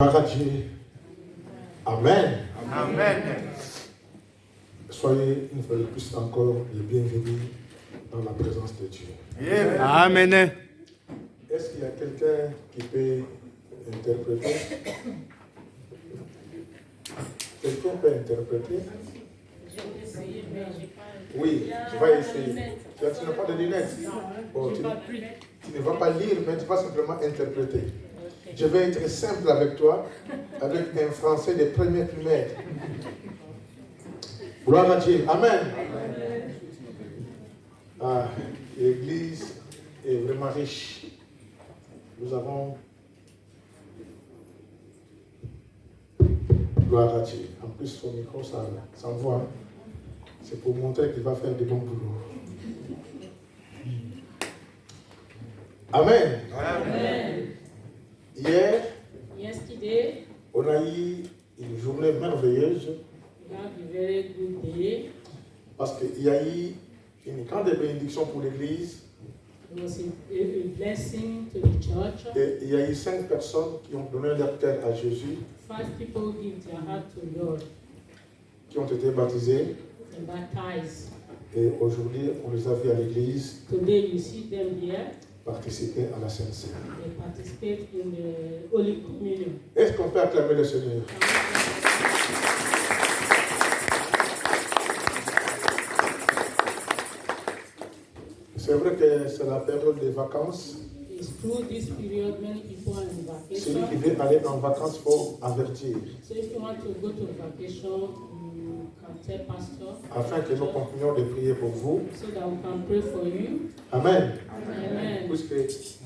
Amen. Amen. Soyez une fois de plus encore les bienvenus dans la présence de Dieu. Amen. Est-ce qu'il y a quelqu'un qui peut interpréter? Quelqu'un peut interpréter? Je vais essayer, mais je n'ai pas. Oui, tu vas essayer. Tu n'as pas de lunettes? Bon, tu ne vas pas lire, mais tu vas simplement interpréter. Je vais être simple avec toi, avec un français des premiers primaires. Gloire à Dieu. Amen. Ah, l'église est vraiment riche. Nous avons... Gloire à Dieu. En plus, son micro, ça s'envoie. C'est pour montrer qu'il va faire du bon boulot. Amen. Amen. Hier, Yesterday, on a eu une journée merveilleuse we had a very good day. parce qu'il y a eu une grande bénédiction pour l'église It was a blessing to the church. et il y a eu 5 personnes qui ont donné leur cœur à Jésus, 5 people give their heart to Lord qui ont été baptisés and baptized. et aujourd'hui on les a vus à l'église Today you see them here. participer à la Sainte Seine. They participate in the Holy Communion. Est-ce qu'on peut acclamer le Seigneur? C'est vrai que c'est la période des vacances. It's through this period many people are in Celui qui vacation. veut aller en vacances, il faut avertir, So if you want to go to vacation, you can tell pastor afin que nous continuions de prier pour vous. so that we can pray for you. Amen. Amen. Puisque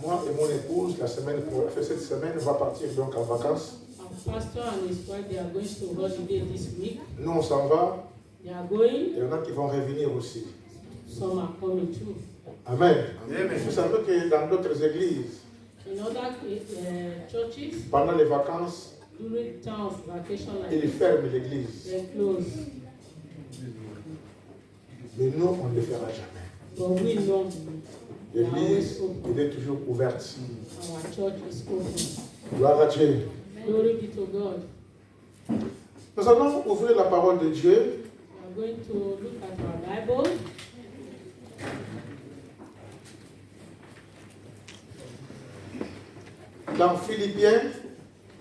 moi et mon épouse, cette semaine, va partir donc en vacances. Our pastor and his wife, they are going to holiday this week. Nous, on s'en va. They are going. Il y en a qui vont revenir aussi. Some are coming too. Amen. Amen. Vous savez que dans d'autres églises, In other churches, pendant les vacances, during time of vacation like ils this, ferment l'église. they close. Mais nous, on ne le fera jamais. But we know they are always L'église, open. elle est toujours ouverte. Our church is open. Gloire à Dieu. Glory be to God. Nous allons ouvrir la parole de Dieu We are going to look at our Bible. dans Philippiens,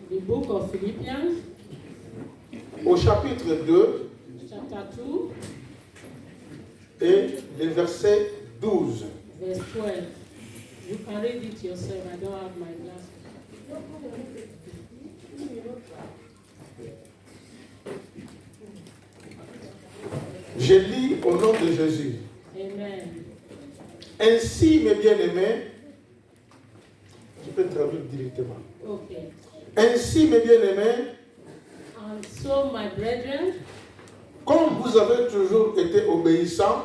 The book of Philippians, au chapitre 2 chapter 2, et le verset 12. verse 12. You can read it yourself. I don't have my glasses. Je lis au nom de Jésus. Amen. Ainsi, mes bien-aimés, je peux traduire directement. Okay. Ainsi, mes bien-aimés, And so, my brethren, comme vous avez toujours été obéissants,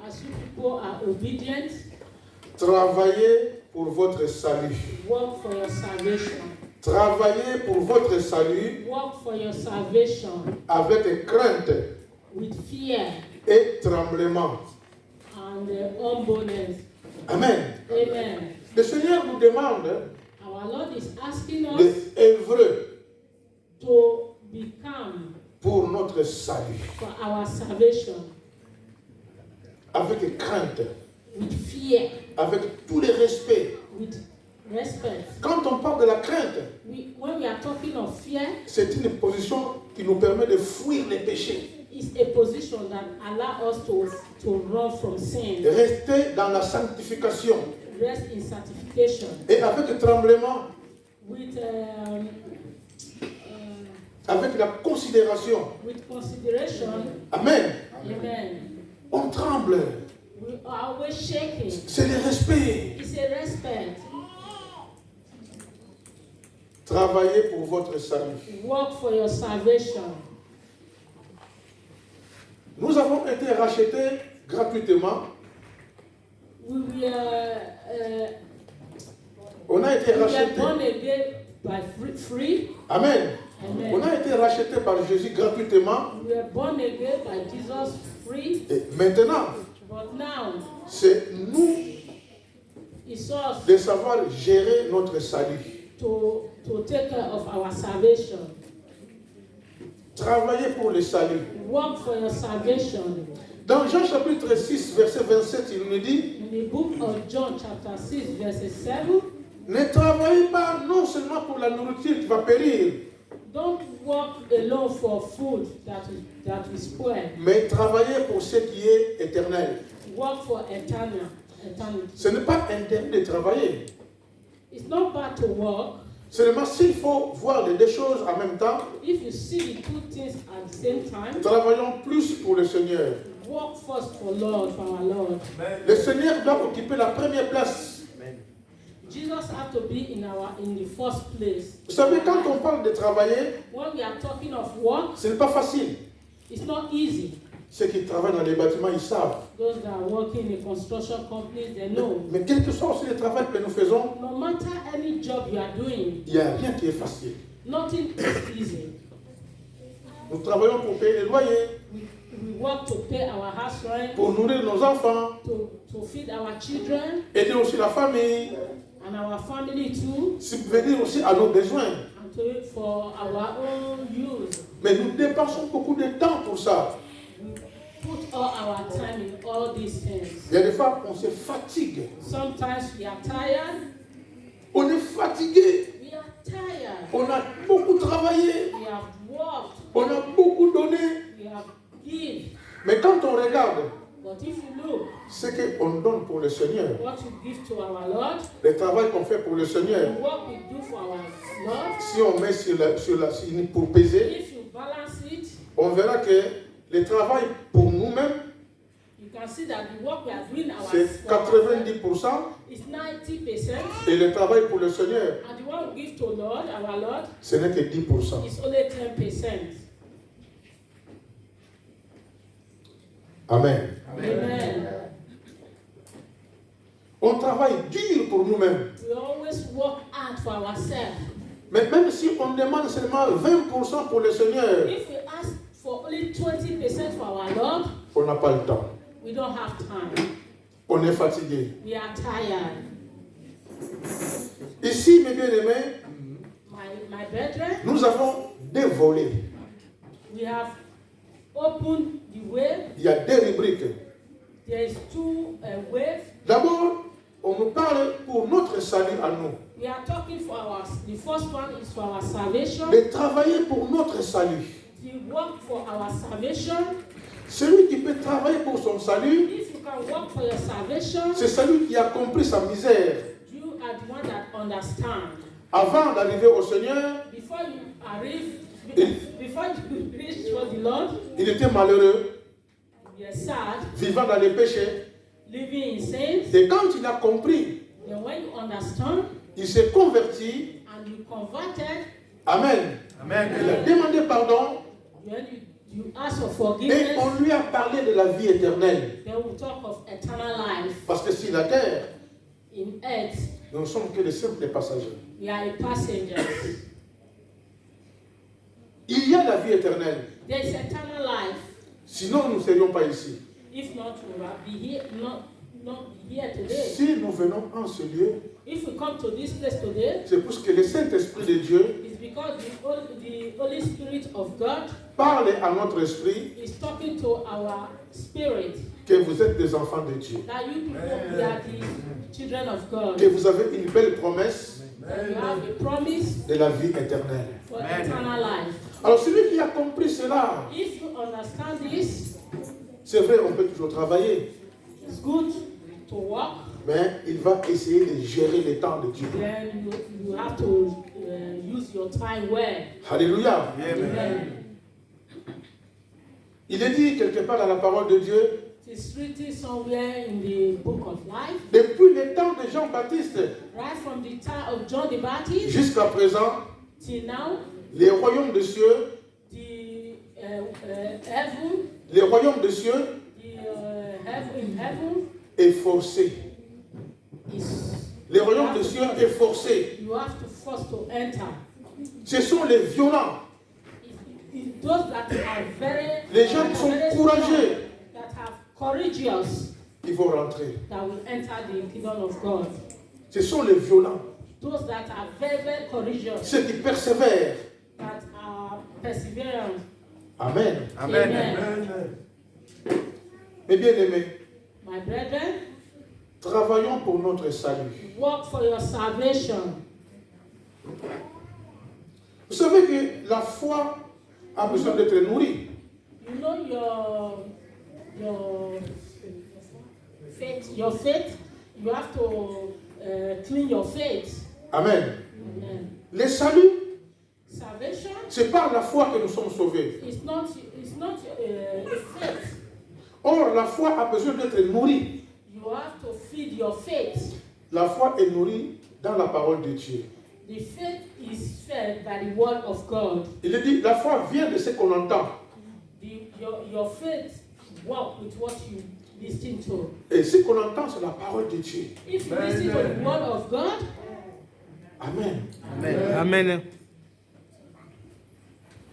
as you people are obedient, travaillez pour votre salut. work for your salvation. Travaillez pour votre salut Work for your salvation avec crainte with fear et tremblement. and humbleness. Amen. Amen. Le Seigneur nous demande Our Lord is asking us d'œuvrer to become pour notre salut for our salvation avec crainte, with fear, avec tout le respect. with respect. Quand on parle de la crainte, When we are talking of fear, c'est une position qui nous permet de fuir les péchés, it's a position that allows us to run from sin, rester dans la sanctification rest in sanctification, et avec tremblement, with avec la considération. consideration. Amen. Amen. On tremble, We are always shaking. c'est le respect. It's a respect. Travaillez pour votre salut. Work for your salvation. Nous avons été rachetés gratuitement. On a été We were rachetés. born again by free. Amen. Amen. On a été rachetés par Jésus gratuitement. We were born again by Jesus free. Et maintenant, But now, c'est nous it's us de savoir gérer notre salut. to take care of our salvation. Travailler pour le salut. Work for your salvation. Dans Jean chapitre 6, verset 27, il nous dit, In the book of John chapter 6 verse 7, ne travaillez pas non seulement pour la nourriture qui va périr, don't work alone for food that will spoil. mais travaillez pour ce qui est éternel. Work for eternity. Ce n'est pas interdit de travailler. It's not bad to work. Seulement s'il faut voir les deux choses en même temps, If you see the two things at the same time, travaillons plus pour le Seigneur. work first for Lord, for our Lord. Le Seigneur doit occuper la première place. Jesus have to be in the first place. Vous savez, quand on parle de travailler, When we are talking of work, ce n'est pas facile. it's not easy. Ceux qui travaillent dans les bâtiments, ils savent. Those that are working in construction companies, they know. Mais quel que soit aussi le travail que nous faisons, No matter any job you are doing, il n'y a rien qui est facile. nothing is easy. Nous travaillons pour payer les loyers, We work to pay our house rent, pour nourrir nos enfants, to feed our children aider aussi la famille, and our family too, subvenir aussi à nos besoins. and for our own use. Mais nous dépensons beaucoup de temps pour ça. We put all our time in all these things. Il y a des fois, on se fatigue. Sometimes we are tired. On est fatigué. We are tired. On a beaucoup travaillé. We have worked. On a beaucoup donné. We have given. Mais quand on regarde But if you look ce qu'on donne pour le Seigneur, what we give to our Lord, le travail qu'on fait pour le Seigneur, the work we do for our Lord, si on met pour peser, if you balance it, on verra que le travail pour nous-mêmes, you can see that the work we are doing c'est for ourselves 90% is 90%, et le travail pour le Seigneur, and the one we give to Lord, our Lord, ce n'est que 10%. is only 10%. Amen. Amen. On travaille dur pour nous-mêmes. We always work hard for ourselves. Mais même si on demande seulement 20% pour le Seigneur, If we ask for only 20% for our Lord, on n'a pas le temps. we don't have time. On est fatigué. We are tired. Ici, mes bien-aimés, My brethren, nous avons deux volets. we have opened the way. Il y a deux rubriques. There is two ways. D'abord, on nous parle pour notre salut à nous. We are talking for the first one is for our salvation. De travailler pour notre salut. The work for our salvation. Celui qui peut travailler pour son salut, If you can work for your salvation, c'est celui qui a compris sa misère. you are the one that understand. Avant d'arriver au Seigneur, Before you arrive, Il- before you reach for the Lord, il était malheureux, you are sad, vivant dans les péchés. living in sins. Et quand il a compris, Then when you understand il s'est converti. and you converted, Amen. Amen. Il a demandé pardon when you ask for et forgiveness, on lui a parlé de la vie éternelle. then we talk of eternal life. Parce que sur la terre, In earth, nous ne sommes que des simples passagers. we are a passengers. Il y a la vie éternelle. There is eternal life. Sinon, nous ne serions pas ici. If not, we will be here, not be here today. Si nous venons en ce lieu, If we come to this place today, c'est parce que le Saint-Esprit de Dieu it's because the Holy Spirit of God parle à notre esprit is talking to our spirit que vous êtes des enfants de Dieu. that you people, we are the children of God. Que vous avez une belle promesse That you have a promise de la vie éternelle. for eternal life. Alors celui qui a compris cela, If you understand this, c'est vrai, on peut toujours travailler, it's good to work. mais il va essayer de gérer le temps de Dieu. Then you have to use your time well. Alléluia. Amen. Il est dit quelque part dans la parole de Dieu, It's written somewhere in the book of life, depuis le temps de Jean-Baptiste right from the time of John the Baptist jusqu'à présent, till now, les royaumes de cieux, the heaven, les royaumes de cieux in heaven est forcé. is Les royaumes de cieux est forcé. you have to force to enter. Ce sont les violents, It's those that are very les gens qui sont very courageux strong, that have courageous qui vont rentrer. that will enter the kingdom of God. Ce sont les violents. those that are very, very courageous, ceux qui persévèrent. that are perseverant. Amen. Amen. Amen. Mes bien-aimés, My brethren, travaillons pour notre salut. work for your salvation. Vous savez que la foi a besoin d'être nourrie. You know your faith, you have to clean your faith. Amen. Amen. Le salut, Salvation c'est par la foi que nous sommes sauvés. is not faith. Or, la foi a besoin d'être nourrie. You have to feed your faith. La foi est nourrie dans la parole de Dieu. The faith is fed by the word of God. Il est dit, la foi vient de ce qu'on entend. Your faith work with what you listen to. Et ce qu'on entend, c'est la parole de Dieu. If you listen to the word of God, Amen. Amen. Amen.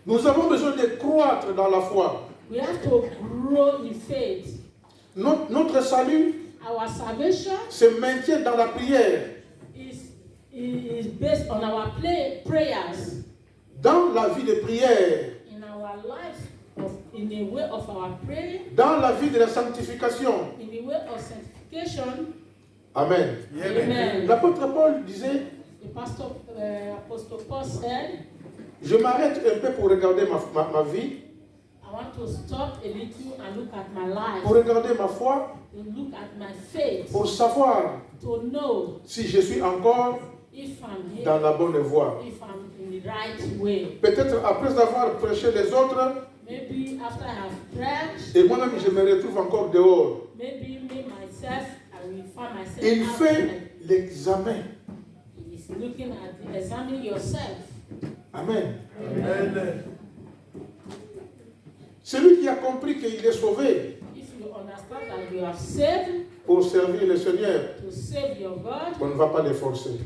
Nous avons besoin de croître dans la foi. we have to grow in faith. Notre salut Our salvation se maintient dans la prière, is based on our prayers, dans la vie de prière, in our life, in the way of our prayer, dans la vie de la sanctification. in the way of sanctification. Amen. Amen. L'apôtre Paul disait, The Apostle Paul said, je m'arrête un peu pour regarder ma vie, I want to stop a little and look at my life, pour regarder ma foi, to look at my faith, pour savoir to know si je suis encore if I'm here, dans la bonne voie. if I'm in the right way. Peut-être après avoir prêché les autres, Maybe after I have preached, et moi-même je me retrouve encore dehors. maybe me myself, I will find myself Il out fait there. l'examen. He's looking at, examine yourself. Amen. Amen. Celui qui a compris qu'il est sauvé If you understand that you have saved pour servir le Seigneur, to save your God, on ne va pas les forcer.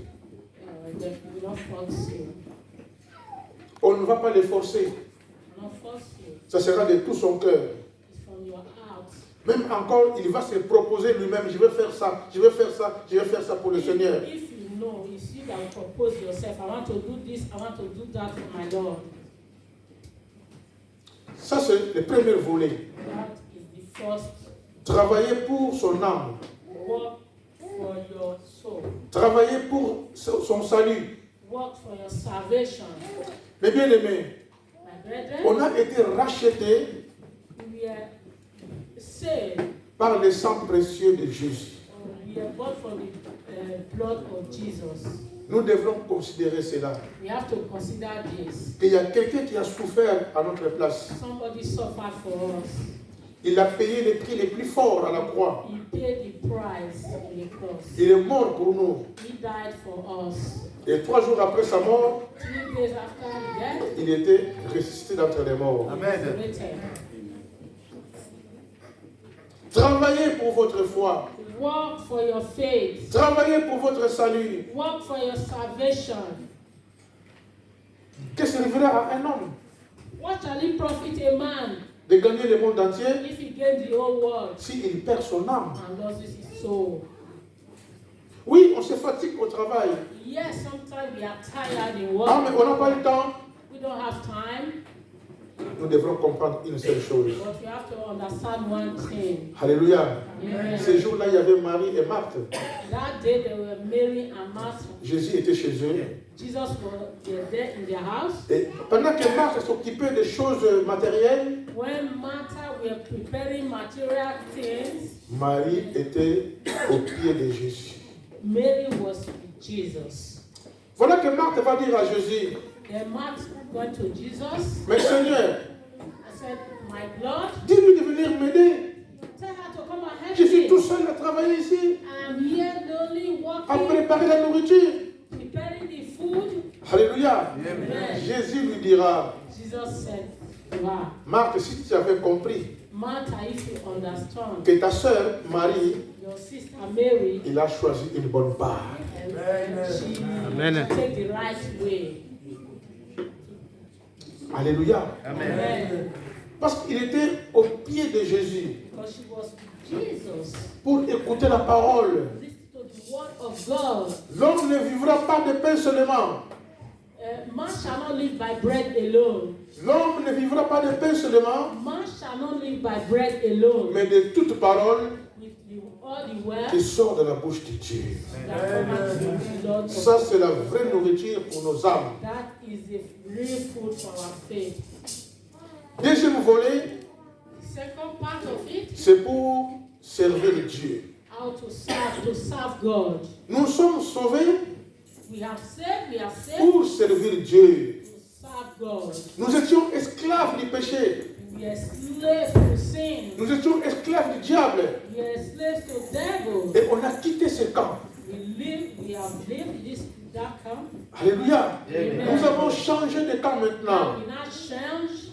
they will not force you. On ne va pas les forcer. Will not force you. Ça sera de tout son cœur. It's from your heart. Même encore, il va se proposer lui-même, je vais faire ça, je vais faire ça, je vais faire ça pour le Seigneur. If you know, it's you that will propose yourself. I want to do this, I want to do that for my Lord. Ça, c'est le premier volet. That is the first Travailler pour son âme. work for your soul. Travailler pour son salut. Work for your salvation. Mais bien aimé, My brethren, on a été rachetés we are saved. par le sang précieux de Jésus. We are bought for the blood of Jesus. Nous devrons considérer cela. We have to consider this. Qu'il y a quelqu'un qui a souffert à notre place. Somebody suffered for us. Il a payé le prix le plus fort à la croix. He paid the price on the cross. Il est mort pour nous. He died for us. Et 3 jours après sa mort, 3 days after he died, il était ressuscité d'entre les morts. Amen. resurrected. Travaillez pour votre foi. Work for your faith. Travaillez pour votre salut. Work for your salvation. Qu'est-ce que servira à un homme What shall it profit a man de gagner le monde entier if he gains the whole world s'il perd son âme? and loses his soul? Oui, on se fatigue au travail. Yes, sometimes we are tired in Ah, mais work. on n'a pas le temps. We don't have time, Nous devrons comprendre une seule chose. but we have to understand one thing. Alléluia. Amen. Ces jours-là, il y avait Marie et Marthe. That day there were Mary and Martha. Jésus était chez eux. Jesus was there in their house. Et pendant que Marthe s'occupait des choses matérielles, When Martha were preparing material things, Marie était au pied de Jésus. Mary was with Jesus. Voilà que Marthe va dire à Jésus, Then Martha went to Jesus. mais Seigneur, I said, my Lord, dis-lui de venir m'aider. tell her to come and help Je suis tout me. seul à travailler ici, I'm here lonely à walking, préparer la nourriture. preparing the food. Alléluia. Amen. Jésus lui dira, Jesus said to her, Marthe, si tu avais compris Martha, if you understand, que ta sœur Marie, your sister Mary, il a choisi une bonne part. she Amen. take the right way. Alléluia. Amen. Parce qu'il était au pied de Jésus Because she was with Jesus. pour écouter la parole. Listen to the word of God. L'homme ne vivra pas de pain seulement. Man shall not live by bread alone. L'homme ne vivra pas de pain seulement, Man shall not live by bread alone. mais de toute parole With all the words qui sort de la bouche de Dieu. that come out from the Lord of Ça, c'est la vraie nourriture pour nos âmes. That is the real food for our faith. Deuxième volet, Second part of it, c'est pour servir Dieu. how to serve God. Nous sommes sauvés We are saved pour servir Dieu. to serve God. Nous étions esclaves du péché. We are slaves to sin. Nous étions esclaves du diable. We are slaves to devil. Et on a quitté ce camp. We have lived that camp. Alléluia. Amen. Nous avons changé de camp maintenant. We now change.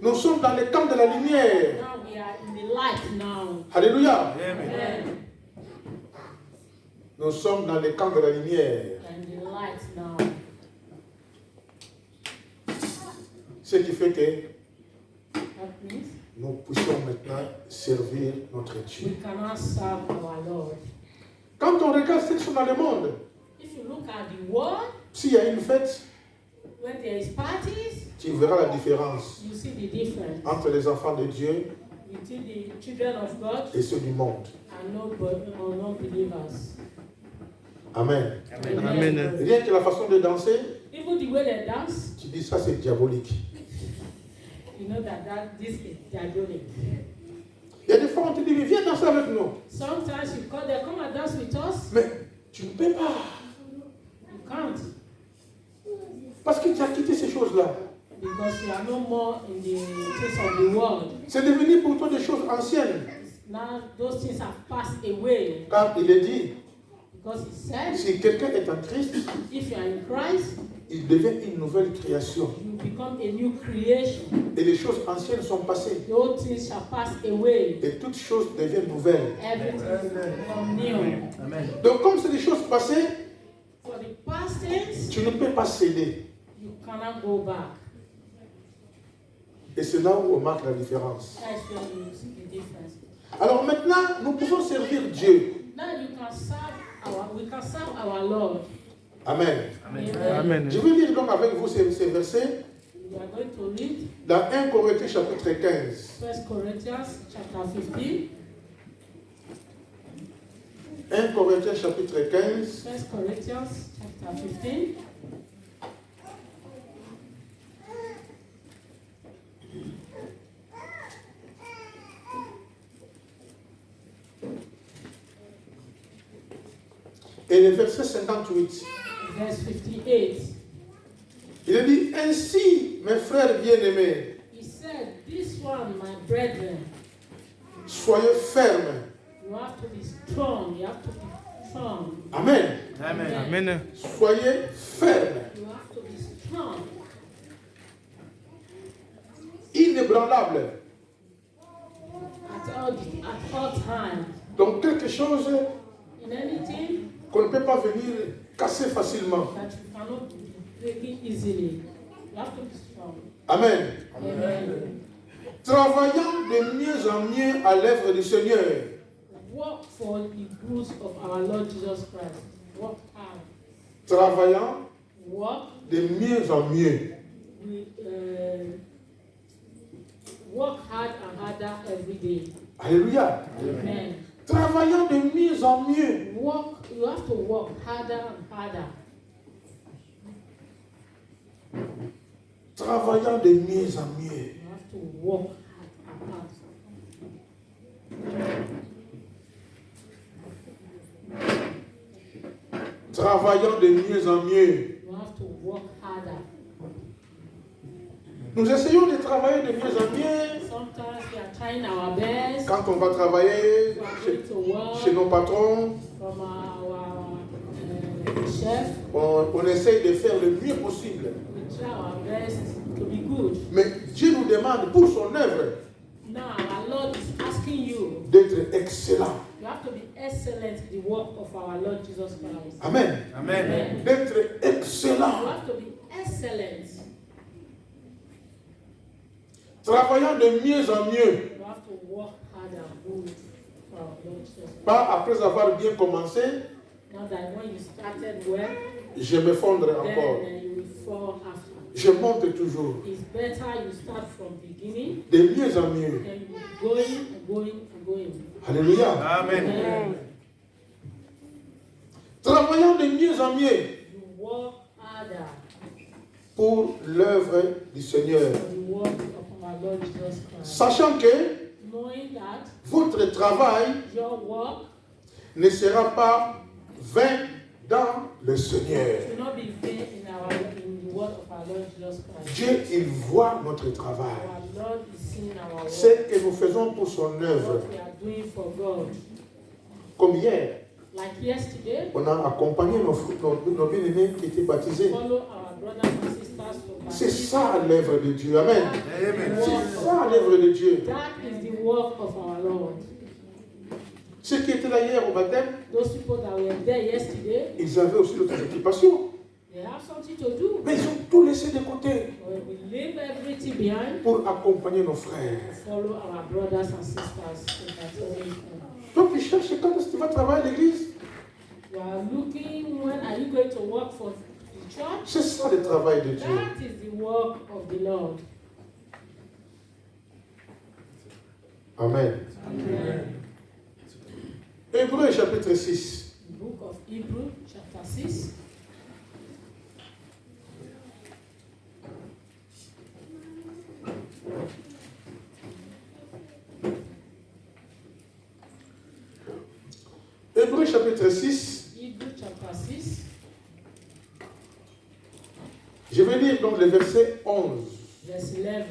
Nous sommes dans le camp de la lumière. Now we are in the light now. Alléluia. Amen. Nous sommes dans le camp de la lumière. And the light now. Ce qui fait que That means nous puissions maintenant servir notre Dieu. we cannot serve our Lord. Quand on regarde ce qui sont dans le monde, If you look at the world, s'il y a une fête, when there is parties, tu verras la différence you see the difference entre les enfants de Dieu between the children of God et ceux du monde. and non-believers. Amen. Amen. Rien que la façon de danser, Even the way they dance, tu dis ça c'est diabolique. you know that this is diabolic. Il y a des fois on te dit mais viens danser avec nous. Sometimes you call them, come and dance with us. Mais tu ne peux pas. You can't Parce que tu as quitté ces choses-là. because you are no more in the things of the world. C'est devenu pour toi des choses anciennes. Now those things have passed away Car il est dit, because he said, si quelqu'un est en Christ, if you are in Christ, il devient une nouvelle création. you become a new creation. Et les choses anciennes sont passées. The old things shall pass away. Et toutes choses deviennent nouvelles. Everything will become new. Donc comme c'est des choses passées, For the past things, tu ne peux pas céder. you cannot go back. Et c'est là où on marque la différence. That's where you see the difference. Alors maintenant, nous pouvons servir Dieu. Now we can serve our Lord. Amen. Amen. Amen. Je vais lire donc avec vous ces versets We are going to read dans 1 Corinthiens chapitre 15. 1 Corinthians chapter 15. 1 Corinthiens chapitre 15. 1 Corinthians chapter 15. Et le verset 58. Verse 58. Il est dit, ainsi, mes frères bien-aimés, He said, this one, my brethren, soyez fermes. you have to be strong. You have to be strong. Amen. Amen. Soyez fermes. You have to be strong. Inébranlables. At all times. Donc quelque chose In anything qu'on ne peut pas venir casser facilement. that you cannot break it easily. You have to be strong. Amen. Amen. Travaillant de mieux en mieux à l'œuvre du Seigneur. Work for the good of our Lord Jesus Christ. Work hard. Travaillant Work. de mieux en mieux. Work hard and harder every day. Alléluia. Amen. Travaillant de mieux en mieux. You have to work harder and harder. Travaillant de mieux en mieux. You have to work hard and hard. Travaillant de mieux en mieux. You have to work harder. Nous essayons de travailler de mieux en mieux. Sometimes we are trying our best. Quand on va travailler We are going to work chez nos patrons, from our chef. on essaye de faire le mieux possible. We try our best to be good. Mais Dieu nous demande pour son œuvre Now our Lord is asking you. d'être excellent. You have to be excellent in the work of our Lord Jesus Christ. Amen. Amen. D'être You excellent. have to be excellent. Travaillant de mieux en mieux. You have to work hard and good for our Lord Jesus Christ. Pas après avoir bien commencé, Not that when you started well, je m'effondre encore. then you will fall after. Je monte toujours. It's better you start from beginning, De mieux en mieux. then you going and going and going. Alléluia. Amen. Then Travaillons de mieux en mieux you work harder pour l'œuvre du Seigneur. for the work of our Lord Jesus Christ. Sachant que Knowing that votre travail your work ne sera pas vain dans le Seigneur. should not be vain in the word of our Lord Jesus Christ. Dieu, il voit notre travail. Our Lord is seeing our work. Ce que nous faisons pour son œuvre. What we are doing for God. Comme hier, Like yesterday, on a accompagné nos bien-aimés qui étaient baptisés. follow our brothers and sisters to C'est baptism. ça l'œuvre de Dieu. Amen. Amen. C'est ça l'œuvre de Dieu. That is the work of our Lord. Ceux qui étaient là hier au baptême, Those people that were there yesterday, ils avaient aussi d'autres occupations. they have something to do. Mais ils ont tout laissé de côté We leave everything behind pour accompagner nos to frères. follow our brothers and sisters in baptism. Donc ils cherchent quand est-ce que tu vas travailler à l'église. You are looking, when are you going to work for the church? C'est ça le travail de Dieu. That is the work of the Lord. Amen. Amen. Hébreux chapitre 6. The book of Hebrews, chapter 6. Hébreux chapitre 6. Hebrews chapter 6. Je vais lire donc le verset 11. Verse 11.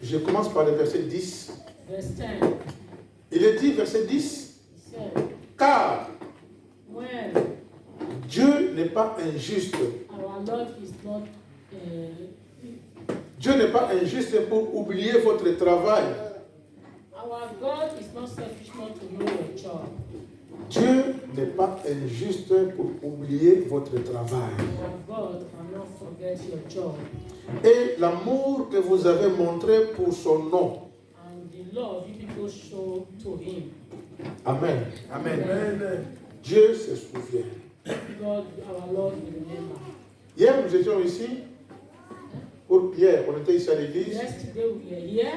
Je commence par le verset 10. Verse 10. Il est dit, verset 10, He said, car when Dieu n'est pas injuste. our Lord is not, Dieu n'est pas injuste pour oublier votre travail. our God is not selfish not to know your job. Dieu n'est pas injuste pour oublier votre travail. Our God cannot forget your job. Et l'amour que vous avez montré pour son nom. And the love you people show to Him. Amen. Amen. Dieu se souvient. God, our Lord will remember. Hier, nous étions ici. Hier, on était ici à l'église Yesterday we were here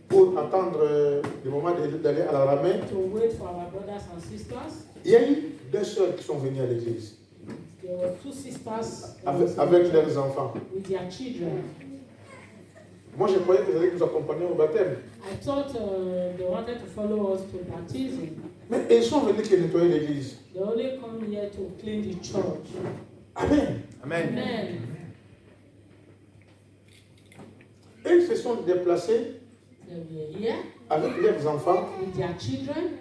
pour attendre le moment d'aller à la ramée. to wait for our brothers and sisters. Il y a eu deux sœurs qui sont venues à l'église There were two sisters avec leurs enfants. with their children. Moi, je croyais qu'ils allaient nous accompagner au baptême. I thought they wanted to follow us to baptism. Mais ils sont venus que nettoyer l'église. They only come here to clean the church. Amen. Amen. Amen. Et ils se sont déplacés They were here avec leurs enfants with their children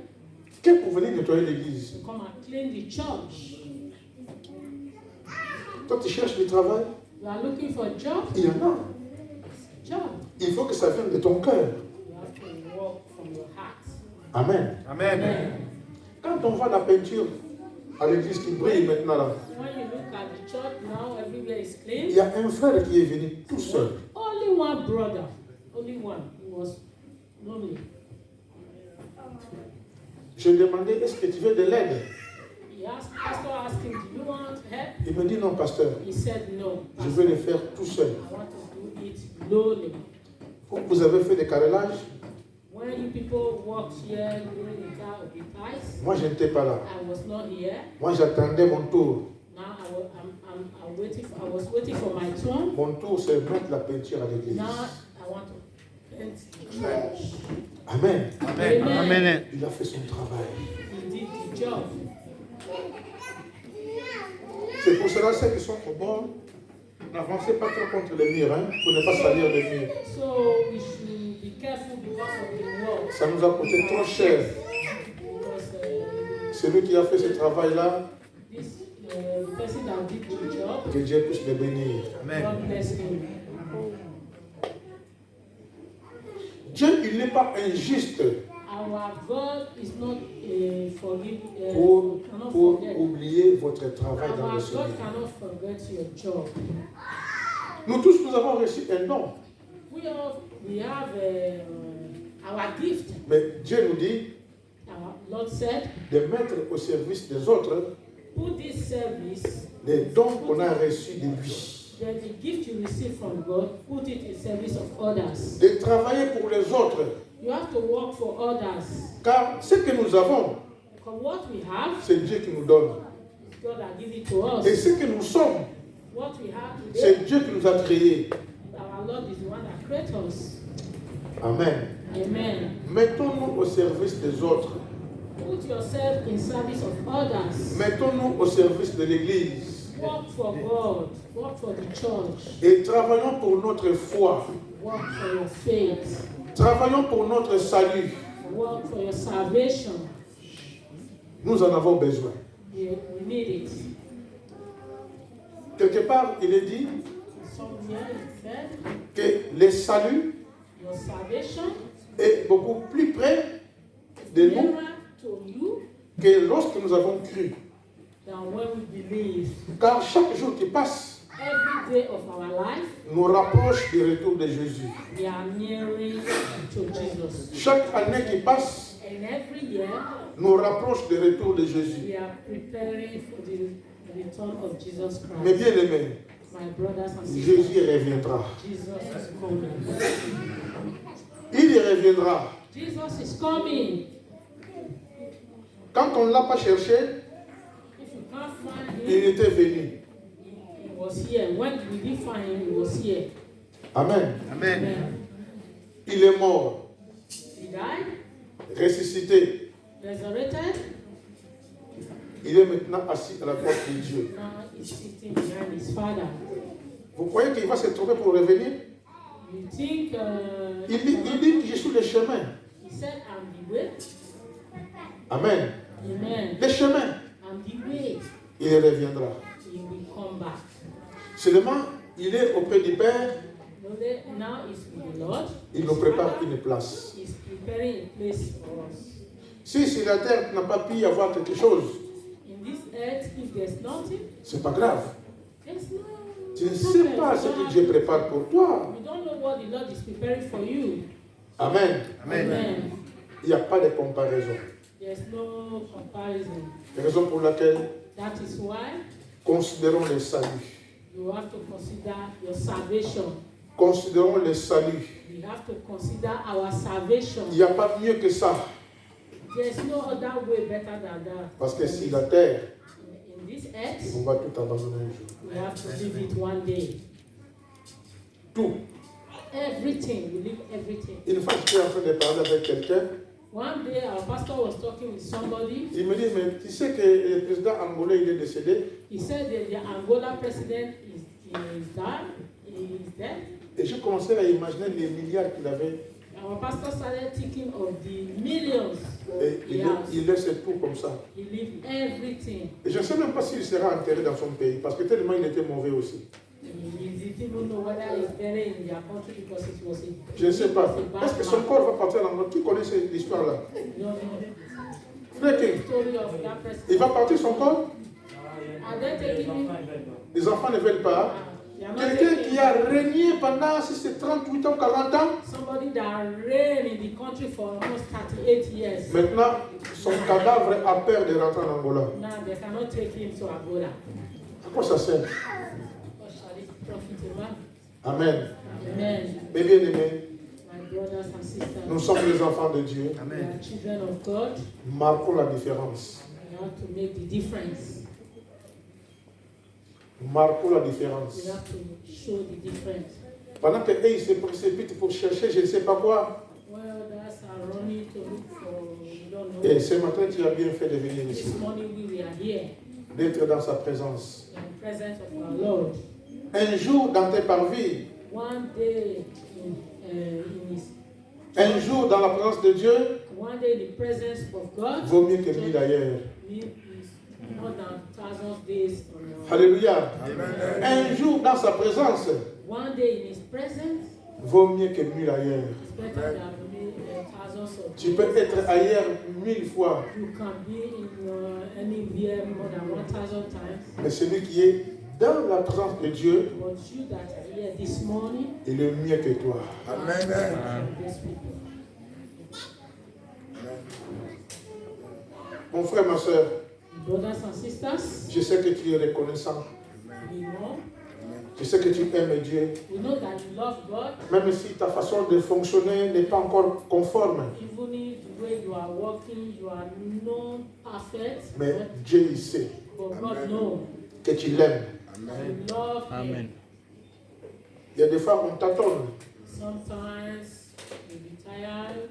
que pour venir nettoyer l'église. to come and clean the church. Toi, tu cherches du travail, You are looking for a job? il y en a. Job. Il faut que ça vienne de ton cœur. You have to work from your heart. Amen. Amen. Quand on voit la peinture à l'église qui brille maintenant là, When you look at the church now, everywhere is il clean. y a un frère qui est venu tout seul. Only one brother. Only one. He was lonely. Je demandais, est-ce que tu veux de l'aide? Pastor asked him, do you want help? Il me dit, non, pasteur, He said no. je veux le faire tout seul. I want to do it lonely. Vous avez fait des carrelages? When you people worked here during the car of the ties, Moi, je n'étais pas là. I was not here. Moi, j'attendais mon tour. Now I was waiting for my turn. Mon tour, c'est mettre la peinture à l'église. Now I want to paint the church. Amen. Amen. Amen. Il a fait son travail. He did the job. C'est pour cela, ceux qui sont au bord, n'avancez pas trop contre les murs, hein, pour ne pas salir les murs. So we should be careful because of the world. Ça nous a coûté trop cher. Because Celui qui a fait ce travail-là, the person that did the job, que Dieu puisse le bénir. Amen. God bless him. Dieu, il n'est pas injuste Our God is not cannot pour forget. oublier votre travail dans Our le God Seigneur. cannot forget your job. Nous tous, nous avons reçu un don. We have our gift. Mais Dieu nous dit Our Lord said, de mettre au service des autres put this service, les dons qu'on a reçus de lui. the gift you receive from God, put it in service of others. De travailler pour les autres. You have to work for others. Car ce que nous avons, Because what we have, c'est Dieu qui nous donne. God has given it to us. Et ce que nous sommes, What we have today, c'est Dieu qui nous a créés. our Lord is the one that created us. Amen. Amen. Mettons-nous au service des autres. Put yourself in service of others. Mettons-nous au service de l'Église. Work for God. Work for the church. Et travaillons pour notre foi. Work for your faith. Travaillons pour notre salut. Work for your salvation. Nous en avons besoin. We need it. Quelque part, il est dit Somewhere it said, que le salut your salvation est beaucoup plus près de is nous nearer to you que lorsque nous avons cru. than when we believe. Car chaque jour qui passe Every day of our life, nous rapproche du retour de Jésus. we are nearing to Jesus. Chaque année qui passe And every year, nous rapproche du retour de Jésus. we are preparing for the return of Jesus Mais Christ. bien aimés, My brothers and sisters, Jésus reviendra. Jesus is coming. Il y reviendra. Jesus is coming. Quand on ne l'a pas cherché, If you can't find il him, était venu. he was here. When we did find him, he was here. Amen. Amen. Il est mort, He died, ressuscité. resurrected. Il est maintenant assis à la droite de Dieu. Now he's sitting behind his Father. Vous croyez qu'il va se tromper pour revenir? You think Il dit que je suis le chemin. he said, I'm the way. Amen. Amen. Le chemin, I'm the way. il reviendra. He will come back. Seulement, il est auprès du Père, Now he's with the Lord. il nous prépare une place. He's preparing a place for us. Si sur la terre n'a pas pu y avoir quelque chose, In this earth, if there's nothing, c'est pas grave. there's no. Tu ne sais pas ce que Dieu prépare pour toi. You don't know what the Lord is preparing for you. Amen. Amen. Il n'y a pas de comparaison. There's no comparison. C'est la raison pour laquelle That is why considérons le salut. you have to consider your salvation. Considérons le salut. We have to consider our salvation. Il n'y a pas mieux que ça. There's no other way better than that. Parce que si la terre, In this earth, on va tout abandonner un jour. we have to leave it one day. Tout. Everything, we leave everything. Une fois que j'étais en train de parler avec quelqu'un, One day, our pastor was talking with somebody. il me dit, mais tu sais que le président angolais, il est décédé. He said that the Angola president is died. He is dead. Et je commençais à imaginer les milliards qu'il avait. Our pastor started thinking of the millions Et he has. il laisse tout comme ça. He left everything. Et je ne sais même pas s'il sera enterré dans son pays, parce que tellement il était mauvais aussi. He didn't even know whether he's buried in their country because it was a. Je ne sais pas. it was a bad Est-ce que son man. corps va partir en Angola? Qui connaît cette histoire-là? You know Frère the King, story of that person. il va partir son corps? Are they taking him? Les enfants ne veulent pas. They are not Quelqu'un taking qui a régné pendant, si c'est 38 ans, 40 ans, somebody that reigned in the country for almost 38 years. maintenant, son cadavre a peur de rentrer en Angola. Now they cannot take him to Angola. À quoi ça sert? What shall it profit a man? Amen. Amen. Mes bien-aimés, My brothers and sisters, nous sommes les enfants de Dieu. we are children of God. Marquons la différence. We have to make the difference. Marquons la We différence. have to show the difference. Pendant que eux, ils se précipitent pour chercher je ne sais pas quoi, Well, others are running to look for, we don't know. et ce matin, tu as bien fait de venir ici, This morning we are here d'être dans sa présence. in the presence of our Lord. Un jour dans tes parvis, One day in His, un jour dans la présence de Dieu, one day in the presence of God, vaut mieux que 1000 ailleurs. is more than thousands days on earth. Alléluia. Un jour dans sa présence, One day in His presence vaut mieux que 1000 ailleurs. is better than thousands of Tu days. peux être ailleurs 1000 fois, You can be in anywhere more than 1,000 times. mais celui qui est dans la présence de Dieu, But you that are here this morning, il est mieux que toi. Amen. these people. Mon frère, ma soeur, Brothers and sisters, je sais que tu es reconnaissant. we know. Je sais que tu aimes Dieu. We know that you love God, Même si ta façon de fonctionner n'est pas encore conforme. even if the way you are walking, you are not perfect, Mais Dieu, il sait but God knows. que tu l'aimes. You love Him. Il y a des fois, on t'attend. Sometimes you be tired.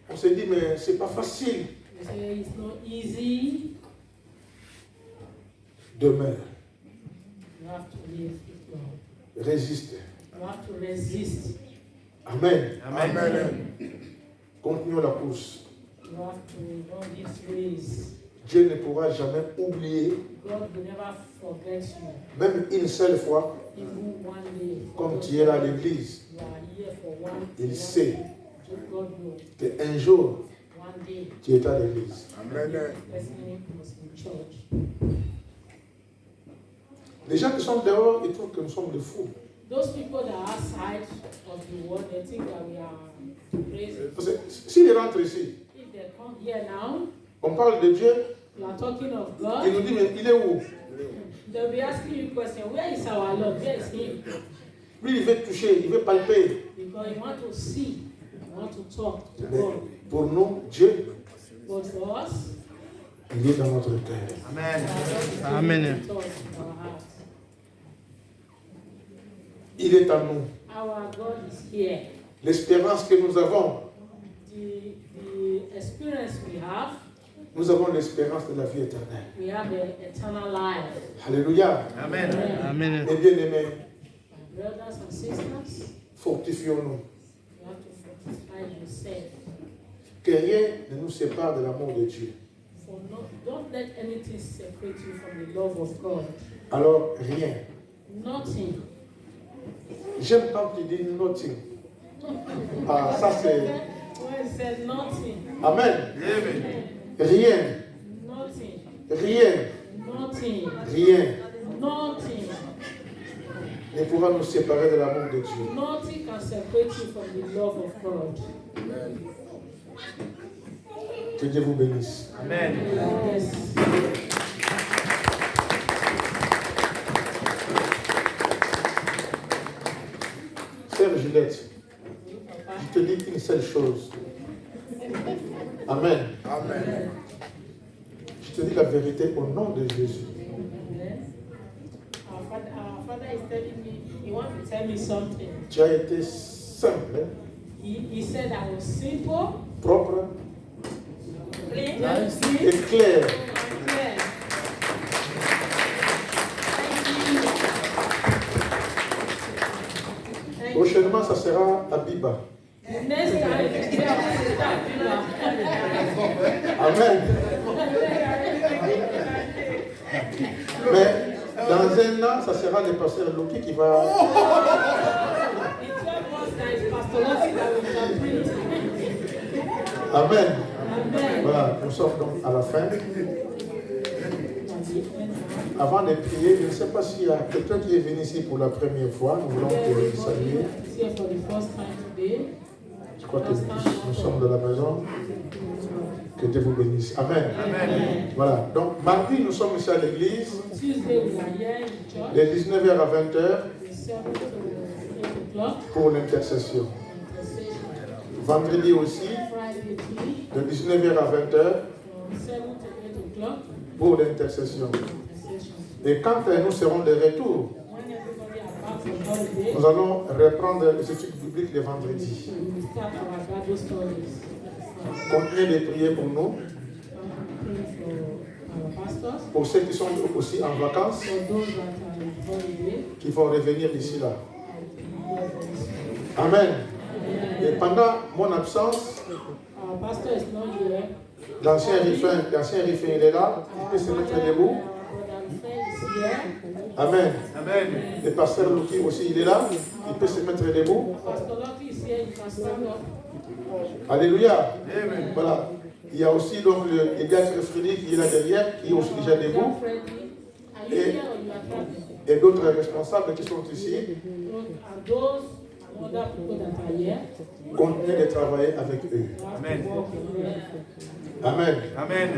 On se dit, mais c'est pas facile. You say it's not easy. Demeure, You have to live it long. résiste. You have to resist. Amen. Amen. Continuons la course. You have to run this race. Dieu ne pourra jamais oublier, God will never forget you. même une seule fois, Even one day. comme tu es là à l'église. You are here for one. Il sait God knows. qu'un jour, One day, tu es à l'église. Amen. person was in church. Les gens qui sont dehors, ils trouvent que nous sommes des fous. Those people that are outside of the world, they think that we are crazy. Parce que s'ils rentrent ici, If they come here now, on parle de Dieu, we are talking of il God. nous dit, mais il est où? They'll be asking you question, where is our Lord? Where is Him? Lui, il veut toucher, il veut palper. Because you want to see, you want to talk to Mais God. pour nous, Dieu, But for us, il est dans notre cœur. Amen. Amen. Il est à nous. Our God is here. L'espérance que nous avons, The experience we have, nous avons l'espérance de la vie éternelle. we have the eternal life. Alléluia. Amen. Amen. Mes bien-aimés, My brothers and sisters, fortifions-nous. you have to fortify yourself. Que rien ne nous sépare de l'amour de Dieu. For no, don't let anything separate you from the love of God. Alors, rien. Nothing. J'aime quand tu dis nothing. Ah, ça c'est... When it said nothing, Amen. Amen. Rien. nothing, Rien. nothing, Rien nothing, ne pourra nous séparer de l'amour de Dieu. nothing can separate you from the love of God. Que Dieu vous bénisse. Amen. Yes. Sœur Juliette, je te dis une seule chose. Amen. Amen. Je te dis la vérité au nom de Jésus. Our father is telling me, he wants to tell me something. Tu as été simple, He said I was simple, propre clean, et clair. clear. Thank you. Prochainement, ça sera à Biba. The next time, we are going to start Amen. Mais dans un an, ça sera le pasteur Loki qui va... In 12 months, there is Pastor Lottie that will complete. Amen. Amen. Voilà, nous sommes donc à la fin. Avant de prier, je ne sais pas s'il y a quelqu'un qui est venu ici pour la première fois. Nous voulons te saluer. Here for the first time today. Je crois que nous sommes dans la maison. Que Dieu vous bénisse. Amen. Amen. Voilà. Donc, mardi, nous sommes ici à l'église. Tuesday, we are here in church. De 19h à 20h From 7 to 8 o'clock. pour l'intercession. Intercession. Vendredi aussi, Friday, tea. de 19h à 20h From 7 to 8 o'clock. pour l'intercession. Intercession. Et quand nous serons de retour, When everybody are back from holiday, nous allons reprendre les études bibliques le vendredi. we will start our Bible studies. Continuez de prier pour nous, Pray for our pastors, pour ceux qui sont aussi en vacances, for those that are on holiday, qui vont revenir d'ici là. and to be here very soon. Amen. Et pendant mon absence, Our pastor is not here. l'ancien Riffin, il est là, il peut se mettre debout. Our brother Rufai is here. Amen. Amen. Le pasteur Luki aussi, il est là, il peut se mettre debout. Pastor Lucky is here. You can stand up. Alléluia. Amen. Voilà. Il y a aussi donc le diacre Frédéric qui est là derrière, qui est aussi déjà debout. Freddy, are you here or you are traveling? et d'autres responsables qui sont ici, And those other people that are here, continuez de travailler avec eux. you have Amen. to work with them. Amen. Amen.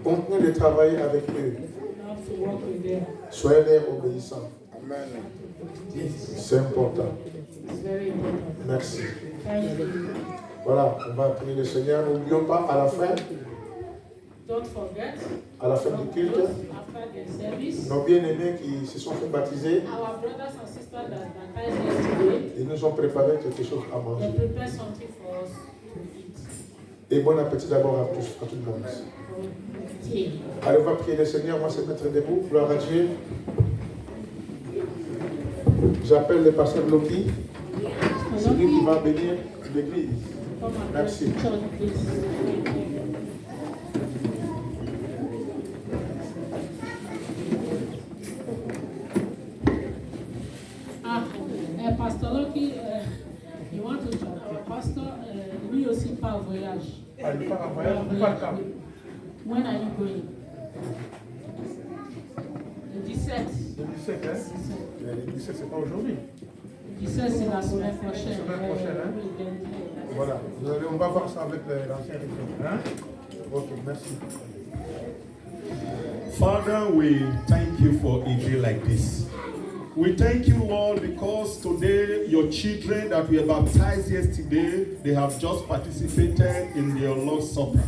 Continuez de travailler avec eux. You have to work with them. Soyez-leur obéissants. Amen. C'est important. It's very important. Merci. Thank you. Voilà, on va prier le Seigneur. N'oublions pas à la fin, Don't forget, à la fin du culte, after the service, nos bien-aimés qui se sont fait baptiser, our brothers and sisters that baptized yesterday, ils nous ont préparé quelque chose à they manger. prepare something for us to eat. Et bon appétit d'abord à tous, à tout le monde. Tea. Allez, on va prier le Seigneur. Moi, c'est mettre debout. Gloire à Dieu. J'appelle le pasteur Loki, celui qui va bénir l'église. Come and Merci. bless the church, please. Pastor Loki, you want to join our pastor, lui aussi part voyage. Allez, pas en voyage, on part quand? When are you going? Le 17. Le 17, hein? Mais le 17, c'est pas aujourd'hui. Le 17, c'est la semaine prochaine. Semaine prochaine, hein? Le lundi. Voilà. On va voir ça avec l'ancien réforme. Hein? Ok, merci. Father, we thank you for a day like this. We thank you, Lord, because today your children that we baptized yesterday, they have just participated in your Lord's Supper.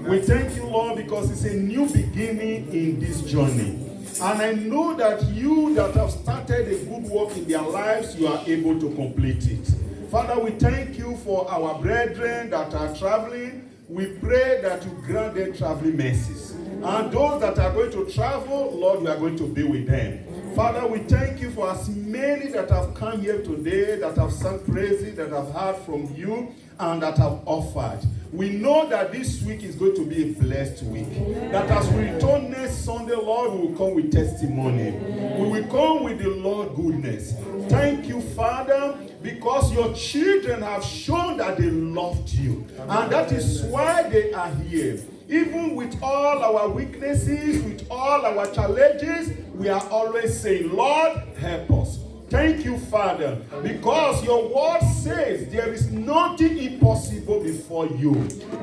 We thank you, Lord, because it's a new beginning in this journey. And I know that you that have started a good work in their lives, you are able to complete it. Father, we thank you for our brethren that are traveling. We pray that you grant them traveling mercies. And those that are going to travel, Lord, you are going to be with them. Father, we thank you for as many that have come here today, that have sung praises, that have heard from you, and that have offered. We know that this week is going to be a blessed week. That as we return next Sunday, Lord, we will come with testimony. We will come with the Lord goodness. Thank you, Father, because your children have shown that they loved you. And that is why they are here. Even with all our weaknesses, with all our challenges, we are always saying, Lord, help us. Thank you, Father, because your word says there is nothing impossible before you.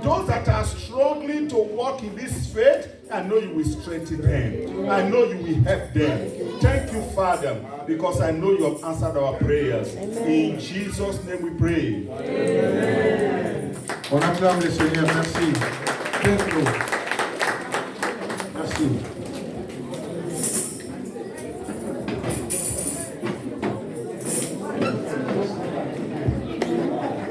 Those that are struggling to walk in this faith, I know you will strengthen them. I know you will help them. Thank you, Father, because I know you have answered our prayers. In Jesus' name we pray. On acclame le Seigneur. Merci. Merci.